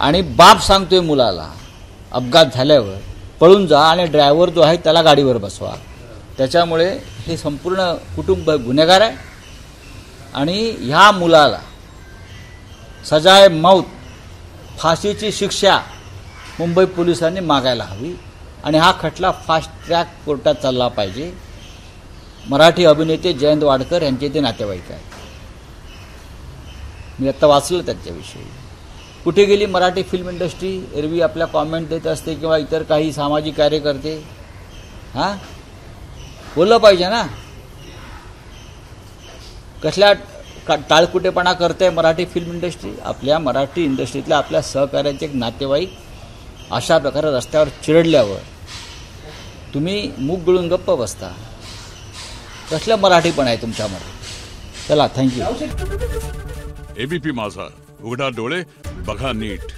आणि बाप सांगतोय मुलाला अपघात झाल्यावर पळून जा आणि ड्रायव्हर जो आहे त्याला गाडीवर बसवा, त्याच्यामुळे हे संपूर्ण कुटुंब गुन्हेगार आहे आणि ह्या मुलाला सजाए मौत, फाशीची शिक्षा मुंबई पोलिसांनी मागायला हवी आणि हा खटला फास्ट ट्रॅक कोर्टात चालला पाहिजे. मराठी अभिनेते जयंत वाडकर यांचे ते नातेवाईक आहेत. मी आत्ता वाचलं त्यांच्याविषयी. कुठे गेली मराठी फिल्म इंडस्ट्री? एरवी आपल्या कॉमेंट देत असते किंवा इतर काही सामाजिक कार्यकर्ते. हां, बोललं पाहिजे ना. कसल्या टाळकुटेपणा करते मराठी फिल्म इंडस्ट्री. आपल्या मराठी इंडस्ट्रीतल्या आपल्या सहकार्याचे एक नातेवाईक अशा प्रकारे रस्त्यावर चिरडल्यावर तुम्ही मूग गिळून गप्प बसता. कसलं मराठीपण आहे तुमच्यामध्ये? चला, थँक्यू. एबीपी माझा, उघडा डोळे बघा नीट.